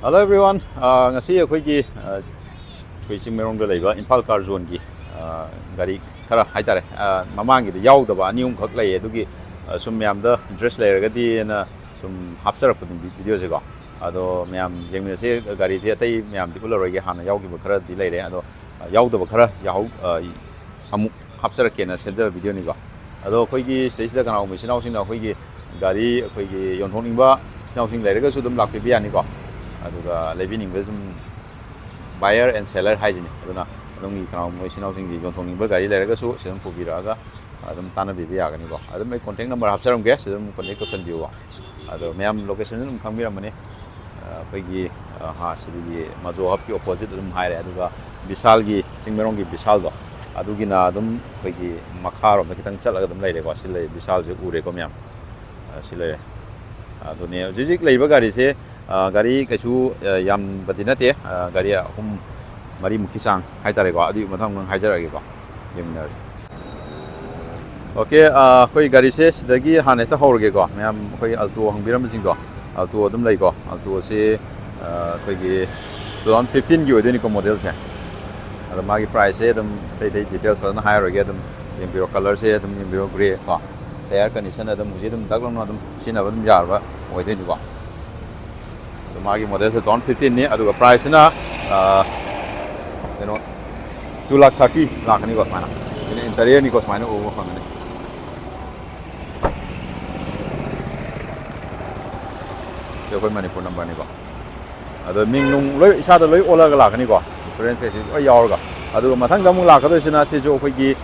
Hello everyone. Ngasi akhoi Thuiching merong da leiba Imphal car zone gi gari khara haitare mamang gi yaudaba anium khak lei adugi sum myam da interest leiragadi na sum hapsarak pudum video se go ado myam jengmi se gari the tai myam di uloroi gi hana yaugi ba khara di leire ado yaudaba khara yau amu hapsarak ke na senda video ni go ado akhoi gi stage da kana umisinaw sing na akhoi gi gari akhoi gi yonthong ningba sinaw sing leiraga su dum lakpi bi ani go aduga levining bezum buyer and seller hygiene aduna adum gi kana moi sinau sing gi yonthong ningba gari leiraga su sidum pubiraga adum tana bi yagani go adum mai contact number hapsaram ge sidum contact option diwa ado mayam location dum khangbiram mane akhoi gi ha sidi majo hub ki opposite dum haire aduga bisal gi singmerong gi bisal do adugi na adum akhoi gi makharo me kitang chalaga dum leire go silai bisal je ure ko myam silai adune jijik leiba gari se gari kachu yam badinate gari hum mari mukisang haitare go adi mathang nang haijarage go yemners okay koi gari se sidagi hane ta horge go myam koi alto hangbiram sing do alto dum lei go alto se koi gi 2015 gi odeni ko model se ada magi price se dum dei details pa na higher ge dum yembiro color se dum yembiro gray ko tayar condition adum muji dum daglong na dum sina dum yarba oideni go magi model se 2015 ni aduga price na you know 230 lakh ni ko mana ini interior ni ko mana o fangane yo koi manipur number ni ko ado ming nung loi isa da loi ola ga lakh ni ko insurance ke oi yaur ga aduga mathang da mu lakh do sina se jo koi gi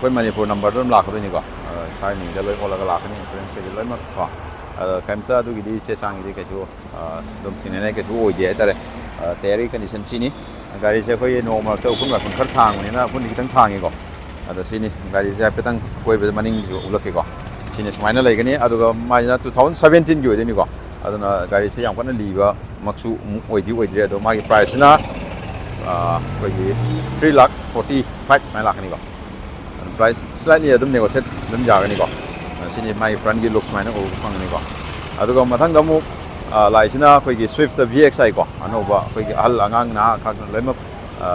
koi manipur number dum lakh do ni ko sai ni da loi ola ga lakh ni insurance ke loi ma ko kaimta adugi di che sang di ke jo dum sinene ke jo oi tare teri condition sini gari se khoi normal to kun la kun khar thang ni na kun ki tang thang go ado sini gari se petang koi be maning jo ulak ke go sini smaina lai gani aduga mai na 2017 gi ni go aduna gari se yang pan li ba maksu oi di oi dire ado magi price na koi gi 3 lakh 45 mai lakh ni go price slightly adum negotiate dum ja ga ni go sini mai front gi looks maina o phang ni ko aduga mathang da mu lai sina khoi gi swift vxi ko anoba khoi gi ahal angang na khak lema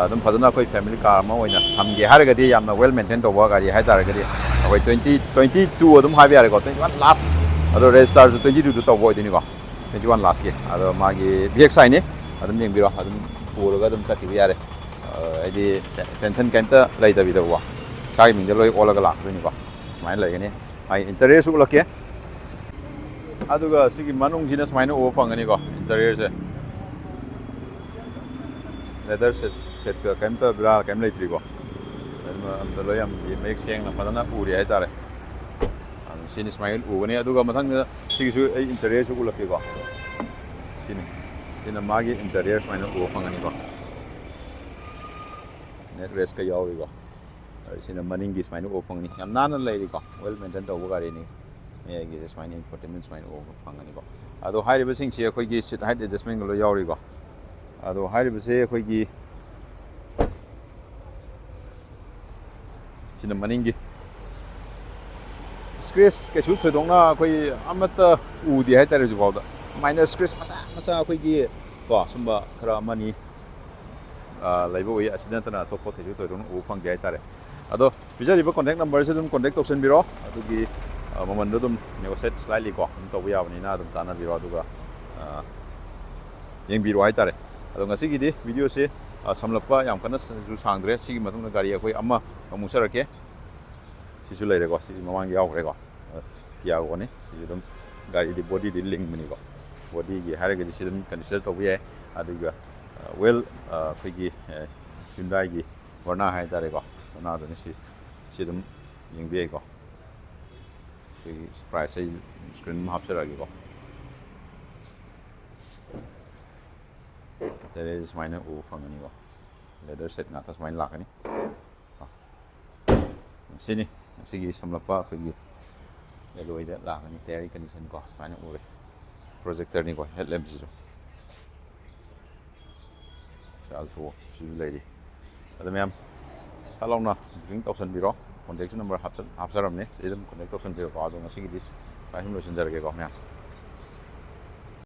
dum phadana khoi family car ma oina thamge haraga di yamna well maintained over gari hai tar gari khoi 2022 adum habi are ko 21 last ado register 22 to boy dini ko 21 last ge ado magi vxi ni adum yeng biro adum puraga adum chaki bi are adi tension kenta lai da bi da wa chai ming de loi olaga la ni ko mai lai gani ai interior su lake aduga sigi manung jina smaina o phangani ko interior se leather set ka kamta bra kam lai tri ko am to loyam di make seng na padana puri ai tare am sini smail u gani aduga mathang sigi su interior su lake ko sini magi interior smaina o phangani ko net rest ka yawi ko sina maning gi smaina o phangni yam nana lai ko well maintained to gari ni me gi smaina infotainment smaina o phangani ko ado high sing chi khoi gi sit height adjustment lo yawi ko ado high se khoi gi sina maning gi scratch ke su thodong na khoi amata u di hai tare ju bawda minor scratch masa khoi gi ko sumba khara mani laibo wi accident na to ko ke ju thodong u phang gi hai tare ado bijari ba contact number se dum contact option biro adugi maman dum negotiate slightly ko to ya ni na dum tana biro aduga yeng biro ai tare ado ngasi gi di video se samlapa yam kana ju sangdre sigi matung gari akoi amma amusara ke sisu leire ko si mamang gi awre ko tia ko ni si dum gari di body di link mani ko body gi hare gi si dum condition to ye aduga well phigi Hyundai gi warna hai tare ko na do ni si dum yeng bi ko si price screen ma hapsara gi ko there is mine o phangani ko leather set na tas mine lakani sini sigi samlapa phigi yellow ida lakani teri condition ko mine o projector ni ko headlamp si alto si lady adam yam salona ring tausan biro contact number hapsaram ne sedum contact option biro ko ado ngasi gi dispai him lo senjar ge ko mya